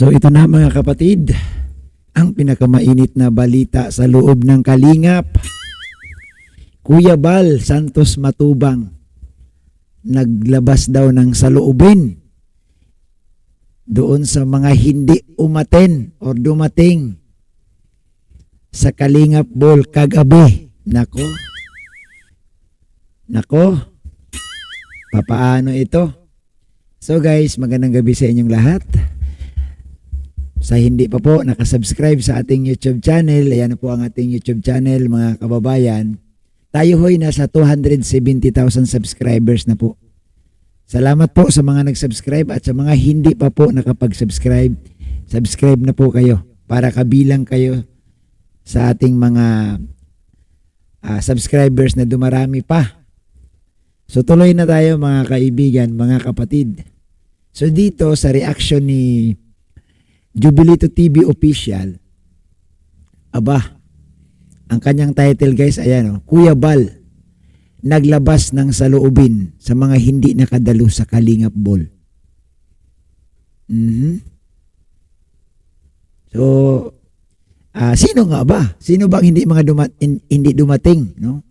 So ito na mga kapatid, ang pinakamainit na balita sa loob ng Kalingap. Kuya Bal Santos Matubang naglabas daw ng saloobin doon sa mga hindi umaten or dumating sa Kalingap Ball kagabi. Nako, papaano ito? So guys, magandang gabi sa inyong lahat. Sa hindi pa po nakasubscribe sa ating YouTube channel, ayan po ang ating YouTube channel mga kababayan. Tayo ho'y nasa 270,000 subscribers na po. Salamat po sa mga nag-subscribe at sa mga hindi pa po nakapag-subscribe. Subscribe na po kayo para kabilang kayo sa ating mga subscribers na dumarami pa. So tuloy na tayo mga kaibigan, mga kapatid. So dito sa reaction ni Jubilito TV Official, ang kanyang title guys, ayan Kuya Bal naglabas ng saloobin sa mga hindi nakadalo sa Kalingap Ball. So, sino nga ba? Sino bang hindi hindi dumating, no?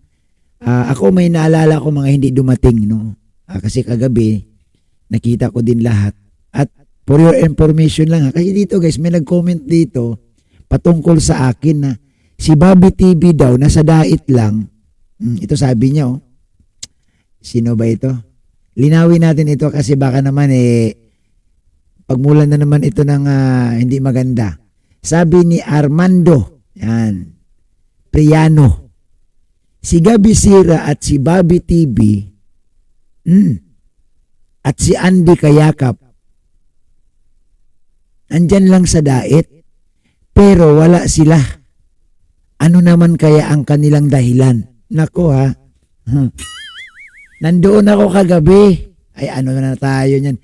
Ako may naalala ko mga hindi dumating, no? Kasi kagabi nakita ko din lahat. At for your information lang kasi dito guys, may nag-comment dito patungkol sa akin na si Bobby TV daw nasa dait lang. Ito sabi niya Sino ba ito? Linawin natin ito kasi baka naman pagmulan na naman ito ng hindi maganda. Sabi ni Armando, yan, Priano, si Gabi Sira at si Bobby TV at si Andy Kayakap andyan lang sa dait, pero wala sila. Ano naman kaya ang kanilang dahilan? Nako nandoon ako kagabi. Ay ano na tayo niyan.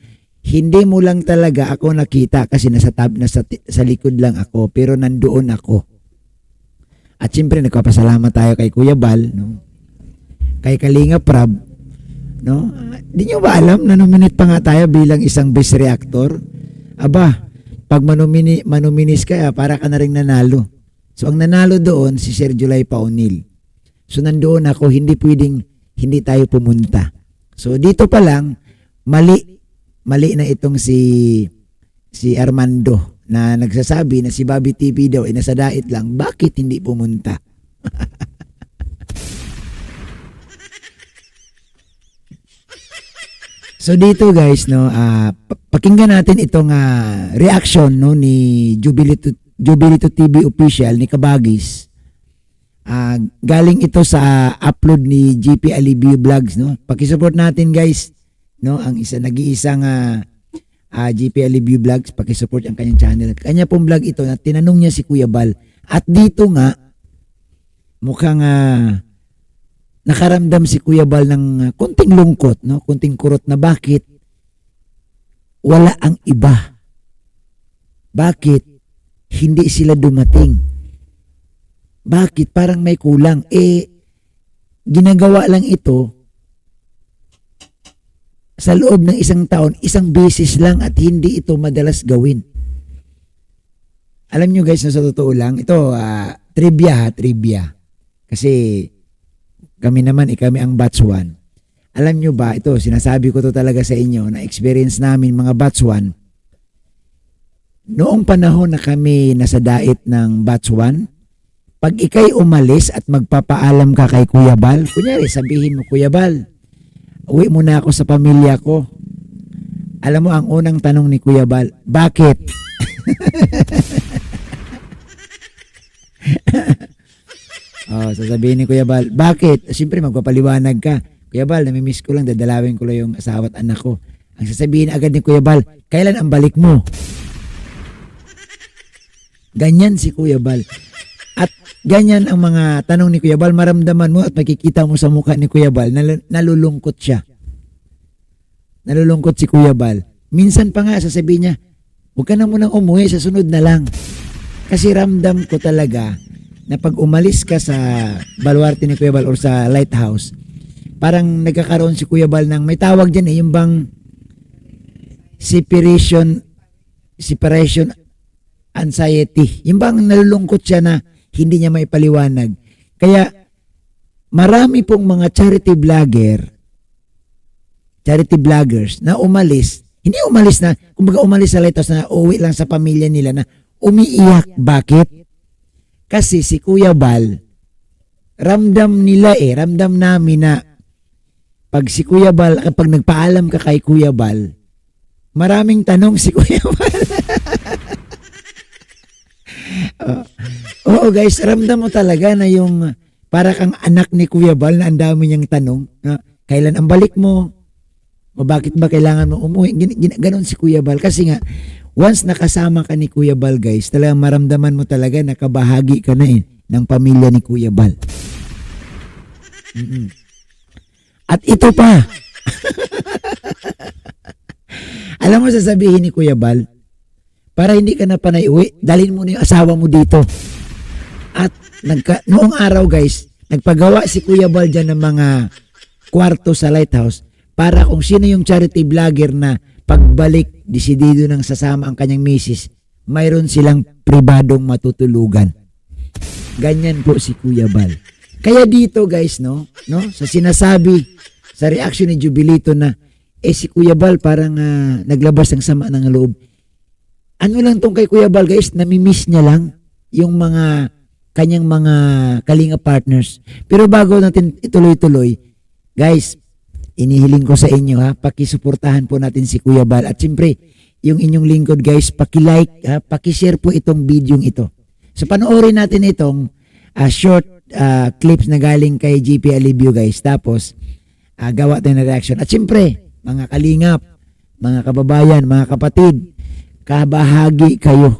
Hindi mo lang talaga ako nakita kasi sa likod lang ako, pero nandoon ako. At siyempre nagpapasalamat tayo kay Kuya Bal, no? Kay Kalinga Prab, no? Di nyo ba alam na nominate pa nga tayo bilang isang best reactor? Pag manominis ka, para ka na rin nanalo. So, ang nanalo doon, si Sir July Paunil. So, nandoon ako, hindi pwedeng hindi tayo pumunta. So, dito pa lang, mali na itong si Armando na nagsasabi na si Bobby TV daw nasa dait lang. Bakit hindi pumunta? So dito guys, no, pakinggan natin itong reaction no ni Jubilito TV Official ni Kabagis. Galing ito sa upload ni GP Alibio Vlogs, no. Paki-support natin guys, no, ang nag-iisang GP Alibio Vlogs, paki-support ang kanyang channel. Kanya pong vlog ito na tinanong niya si Kuya Bal. At dito nga mukhang nakaramdam si Kuya Bal ng kunting lungkot, no? Kunting kurot na bakit wala ang iba. Bakit hindi sila dumating? Bakit parang may kulang? Ginagawa lang ito sa loob ng isang taon, isang beses lang at hindi ito madalas gawin. Alam nyo guys, sa totoo lang, ito trivia. Kasi kami naman, kami ang batch 1. Alam nyo ba, ito, sinasabi ko to talaga sa inyo, na experience namin mga batch 1. Noong panahon na kami nasa dait ng batch 1, pag ikay umalis at magpapaalam ka kay Kuya Bal, kunyari sabihin mo, Kuya Bal, uwi muna ako sa pamilya ko. Alam mo, ang unang tanong ni Kuya Bal, bakit? Sasabihin ni Kuya Bal, bakit? Siyempre magpapaliwanag ka. Kuya Bal, namimiss ko lang, dadalawin ko lang yung asawa at anak ko. Ang sasabihin agad ni Kuya Bal, kailan ang balik mo? Ganyan si Kuya Bal. At ganyan ang mga tanong ni Kuya Bal, maramdaman mo at makikita mo sa mukha ni Kuya Bal, nalulungkot siya. Nalulungkot si Kuya Bal. Minsan pa nga sasabihin niya, huwag ka na munang umuwi, sa sunod na lang. Kasi ramdam ko talaga na pag umalis ka sa baluarte ni Kuya Bal or sa lighthouse, parang nagkakaroon si Kuya Bal ng may tawag dyan yung bang separation separation anxiety. Yung bang nalulungkot siya na hindi niya maipaliwanag. Kaya marami pong mga charity vloggers na umalis, hindi umalis na, kumbaga umalis sa lighthouse na uwi lang sa pamilya nila na umiiyak. Bakit? Kasi si Kuya Bal, ramdam namin na pag si Kuya Bal, kapag nagpaalam ka kay Kuya Bal, maraming tanong si Kuya Bal. Oo guys, ramdam mo talaga na yung para kang anak ni Kuya Bal na ang dami niyang tanong. Na, kailan ang balik mo? O bakit ba kailangan mo umuwi? Ganon si Kuya Bal. Kasi nga, once nakasama ka ni Kuya Bal guys, talagang maramdaman mo talaga na kabahagi ka na ng pamilya ni Kuya Bal. At ito pa. Alam mo sasabihin ni Kuya Bal, para hindi ka na panay uwi, dalhin mo na yung asawa mo dito. At noong araw guys, nagpagawa si Kuya Bal dyan ng mga kwarto sa lighthouse para kung sino yung charity vlogger na pagbalik, desidido ng sasama ang kanyang misis, mayroon silang pribadong matutulugan. Ganyan po si Kuya Bal. Kaya dito guys, no, sa sinasabi, sa reaction ni Jubilito na, si Kuya Bal parang naglabas ng sama ng loob. Ano lang tong kay Kuya Bal guys, namimiss niya lang yung mga kanyang mga kalinga partners. Pero bago natin ituloy-tuloy, guys, inihiling ko sa inyo pakisuportahan po natin si Kuya Bal. At siyempre, yung inyong lingkod guys, pakilike, pakishare po itong video ito. So panoorin natin itong short clips na galing kay GP Alibio guys. Tapos, gawa tayo ng reaction. At siyempre, mga kalingap, mga kababayan, mga kapatid, kabahagi kayo,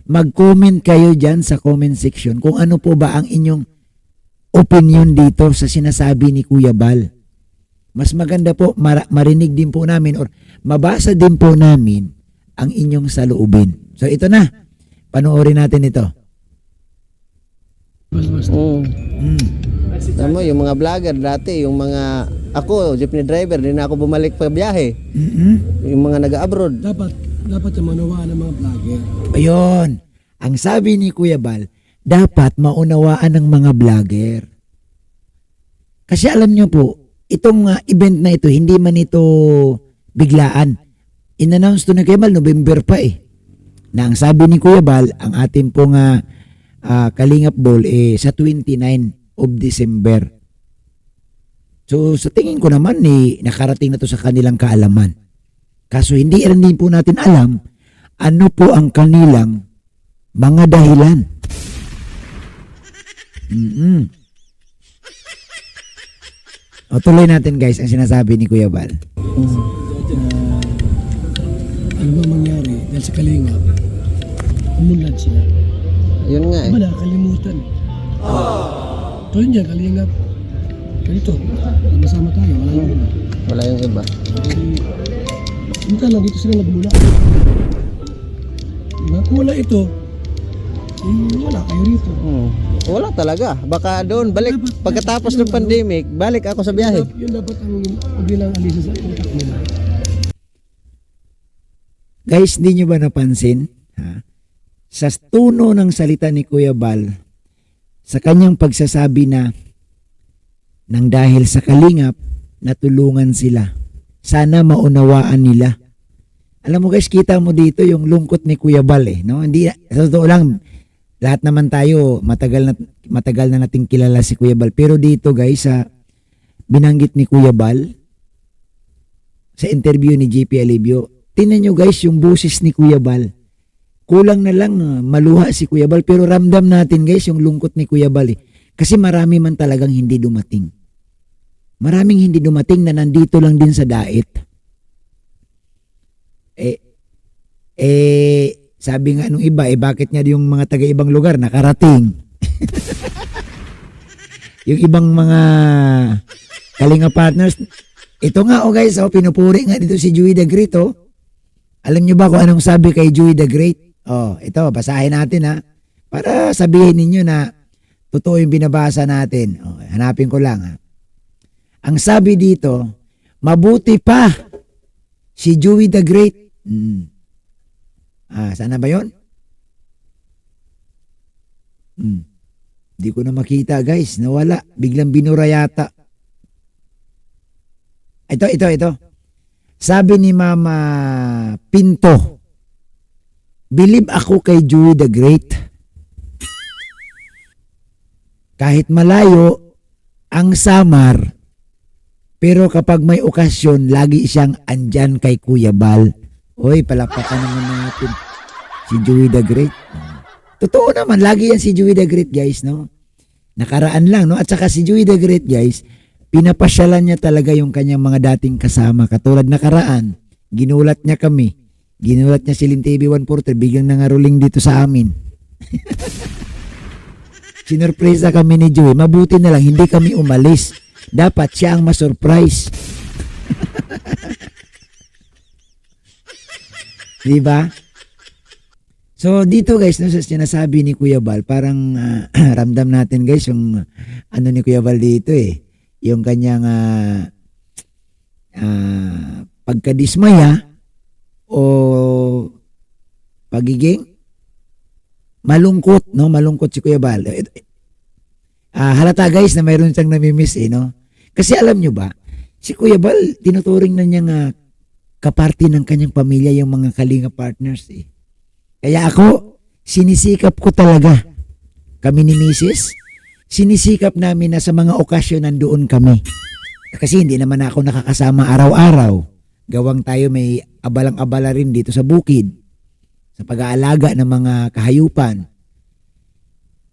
mag-comment kayo dyan sa comment section kung ano po ba ang inyong opinion dito sa sinasabi ni Kuya Bal. Mas maganda po marinig din po namin or mabasa din po namin ang inyong saloobin. So ito na, panoorin natin ito. Alam mo, yung mga vlogger dati, yung mga, ako, jeepney driver, din ako bumalik pa biyahe. Yung mga nag-abroad. Dapat yung maunawaan ng mga vlogger. Ayun. Ang sabi ni Kuya Bal, dapat maunawaan ng mga vlogger. Kasi alam nyo po, itong event na ito, hindi man ito biglaan. In-announce to ni Kuya Bal, November pa na ang sabi ni Kuya Bal, ang ating pong Kalingap Ball sa 29 of December. So sa tingin ko naman nakarating na to sa kanilang kaalaman. Kaso hindi rin din po natin alam ano po ang kanilang mga dahilan. O tuloy natin guys ang sinasabi ni Kuya Bal. Ano ba mangyari dahil sa Kalingap? Umunlad sila. Yun nga Iba nakakalimutan. Tulad niya, Kalingap. Ganito, masama tayo, wala yung iba. wala yung iba. Minta lang dito sila nagmula. Diba? Kung wala ito, wala kayo rito. Wala talaga. Baka doon, balik, pagkatapos ng pandemic, balik ako sa biyahe. Yun dapat ang bilang alisin sa utak nila. Guys, hindi nyo ba napansin? Sa tono ng salita ni Kuya Bal, sa kanyang pagsasabi na nang dahil sa Kalingap, natulungan sila. Sana maunawaan nila. Alam mo guys, kita mo dito yung lungkot ni Kuya Bal no? Hindi, sa totoo lang, lahat naman tayo, matagal na nating kilala si Kuya Bal. Pero dito guys, binanggit ni Kuya Bal, sa interview ni JP Alibio, tingnan nyo guys yung boses ni Kuya Bal. Kulang na lang maluha si Kuya Bal, pero ramdam natin guys yung lungkot ni Kuya Bal Kasi marami man talagang hindi dumating. Maraming hindi dumating na nandito lang din sa dait. Sabi nga nung iba, bakit nga yung mga taga-ibang lugar nakarating? Yung ibang mga Kalinga partners, ito nga guys, pinupuri nga dito si Joey the Great Alam nyo ba kung anong sabi kay Joey the Great? Ito, basahin natin para sabihin ninyo na totoo yung binabasa natin. Hanapin ko lang Ang sabi dito, mabuti pa si Joey the Great. Sana ba yun? Di ko na makita guys. Nawala. Biglang binura yata. Ito. Sabi ni Mama Pinto, believe ako kay Joey the Great. Kahit malayo ang Samar, pero kapag may okasyon, lagi siyang andyan kay Kuya Bal. Oy, palapakan naman natin si Joey the Great. Totoo naman, lagi yan si Joey the Great, guys, no? Nakaraan lang, no? At saka si Joey the Great, guys, pinapasyalan niya talaga yung kanyang mga dating kasama. Katulad nakaraan, ginulat niya kami. Ginulat niya si Lin TV 143, biglang nangaruling dito sa amin. Sinurpresa kami ni Joey. Mabuti na lang, hindi kami umalis. Dapat siya ang masurprise. Diba? So dito guys, no, sa sinasabi ni Kuya Bal, parang ramdam natin guys yung ano ni Kuya Bal dito eh. Yung kanyang pagkadismaya o pagiging malungkot, no? Malungkot si Kuya Bal. Halata guys na mayroon siyang namimiss eh, no? Kasi alam nyo ba, si Kuya Bal, tinuturing na niyang kaparty ng kanyang pamilya yung mga Kalinga partners eh. Kaya ako, sinisikap ko talaga. Kami ni Mrs., sinisikap namin na sa mga okasyon nandoon kami. Kasi hindi naman ako nakakasama araw-araw. Gawang tayo may abalang-abala rin dito sa bukid. Sa pag-aalaga ng mga kahayupan.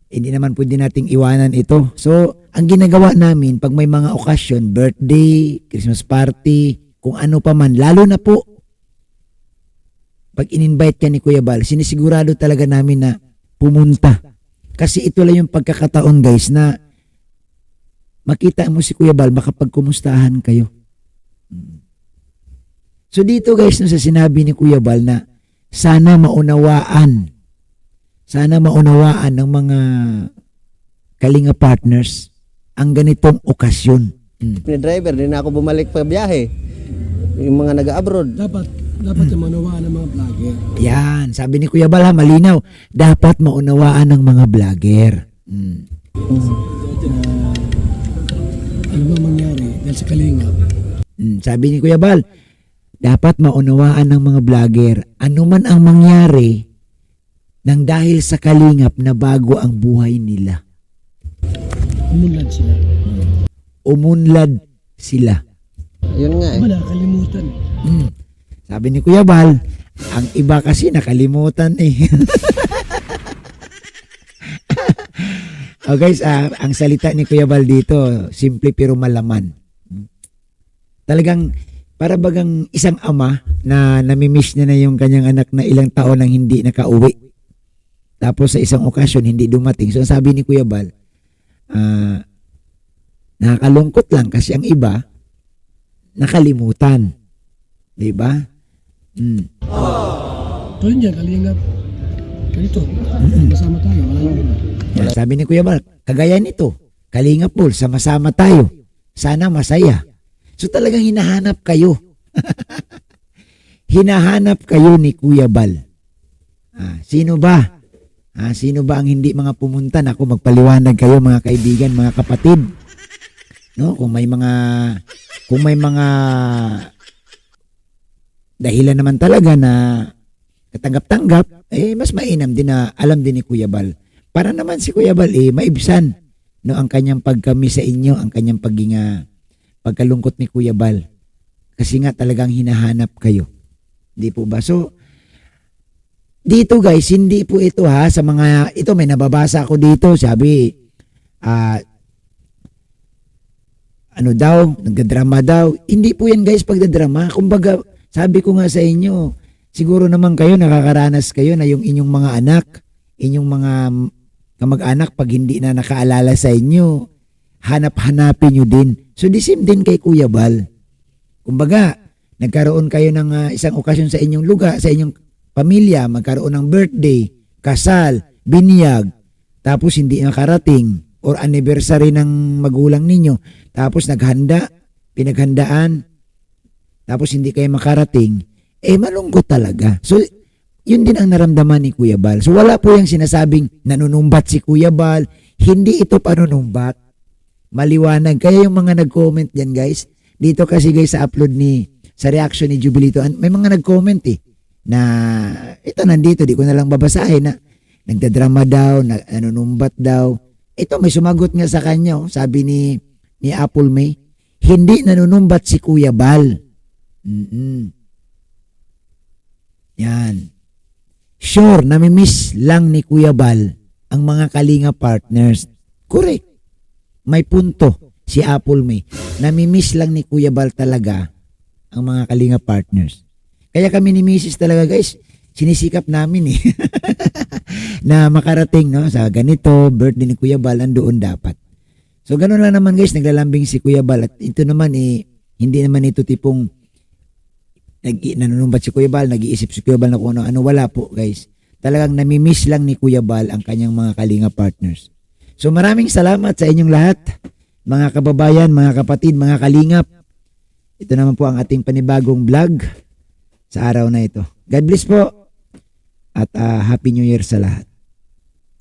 Hindi naman pwede nating iwanan ito. So, ang ginagawa namin pag may mga okasyon, birthday, Christmas party, kung ano pa man, lalo na po, pag in-invite ka ni Kuya Bal, sinisigurado talaga namin na pumunta. Kasi ito lang yung pagkakataon guys na makita mo si Kuya Bal, makapagkumustahan kayo. So dito guys, no, sa sinabi ni Kuya Bal na sana maunawaan ng mga Kalinga partners ang ganitong okasyon. Driver, din ako bumalik pa biyahe. Yung mga nag-abroad. Dapat yung manawaan ng mga vlogger. Yan, sabi ni Kuya Bal, malinaw, dapat maunawaan ng mga vlogger. Ano ba mangyari dahil sa Kalinga? Sabi ni Kuya Bal, dapat maunawaan ng mga vlogger, ano man ang mangyari nang dahil sa Kalingap na bago ang buhay nila. Umunlad sila. Yun nga eh. Ba nakalimutan? Sabi ni Kuya Bal, ang iba kasi nakalimutan eh. Guys, ang salita ni Kuya Bal dito, simple pero malaman. Talagang para bagang isang ama na namimiss niya na yung kanyang anak na ilang taon nang hindi nakauwi. Tapos sa isang okasyon hindi dumating. So sabi ni Kuya Bal, nakakalungkot lang kasi ang iba nakalimutan. Diba? Ito yun dyan, Kalingap. Ganito, masama tayo, wala lang. Yan, sabi ni Kuya Bal, kagaya nito, Kalingap Paul, sama-sama tayo. Sana masaya. So talagang hinahanap kayo. Hinahanap kayo ni Kuya Bal. Sino ba? Sino ba ang hindi mga pumunta? Ako, magpaliwanag kayo mga kaibigan, mga kapatid. No, kung may mga dahilan naman talaga na katanggap-tanggap, mas mainam din na alam din ni Kuya Bal. Para naman si Kuya Bal maibsan no ang kanyang pagkami sa inyo, ang kanyang pagkalungkot ni Kuya Bal. Kasi nga talagang hinahanap kayo. Di po ba? So dito guys, hindi po ito sa mga ito may nababasa ako dito, sabi nagdadrama daw. Hindi po yan guys pagdadrama. Kumbaga, sabi ko nga sa inyo, siguro naman kayo nakakaranas kayo na yung inyong mga anak, inyong mga kamag-anak pag hindi na nakaalala sa inyo, hanap-hanapin nyo din. So the same din kay Kuya Bal. Kumbaga, nagkaroon kayo ng isang okasyon sa inyong lugar, sa inyong pamilya, magkaroon ng birthday, kasal, binyag, tapos hindi nakarating, or anniversary ng magulang ninyo, tapos pinaghandaan, tapos hindi kayo makarating, malungkot talaga. So, yun din ang naramdaman ni Kuya Bal. So wala po yung sinasabing nanunumbat si Kuya Bal. Hindi ito panunumbat. Maliwanag. Kaya yung mga nag-comment yan guys, dito kasi guys sa upload sa reaction ni Jubilito, may mga nag-comment na ito nandito, di ko na lang babasahin na nagdadrama daw, nanunumbat daw. Ito may sumagot nga sa kanya, sabi ni Apple May, hindi nanunumbat si Kuya Bal. Yan. Sure, namimiss lang ni Kuya Bal ang mga Kalinga partners. Correct. May punto si Apple May. Namimiss lang ni Kuya Bal talaga ang mga Kalinga partners. Kaya kami ni Mrs. talaga guys, sinisikap namin na makarating no, sa ganito, birthday ni Kuya Bal, andoon dapat. So ganun lang naman guys, naglalambing si Kuya Bal. At ito naman hindi naman ito tipong nanunumbat si Kuya Bal, nag-iisip si Kuya Bal na kung ano, wala po guys. Talagang namimiss lang ni Kuya Bal ang kanyang mga Kalinga partners. So maraming salamat sa inyong lahat, mga kababayan, mga kapatid, mga kalingap. Ito naman po ang ating panibagong vlog sa araw na ito. God bless po at Happy New Year sa lahat.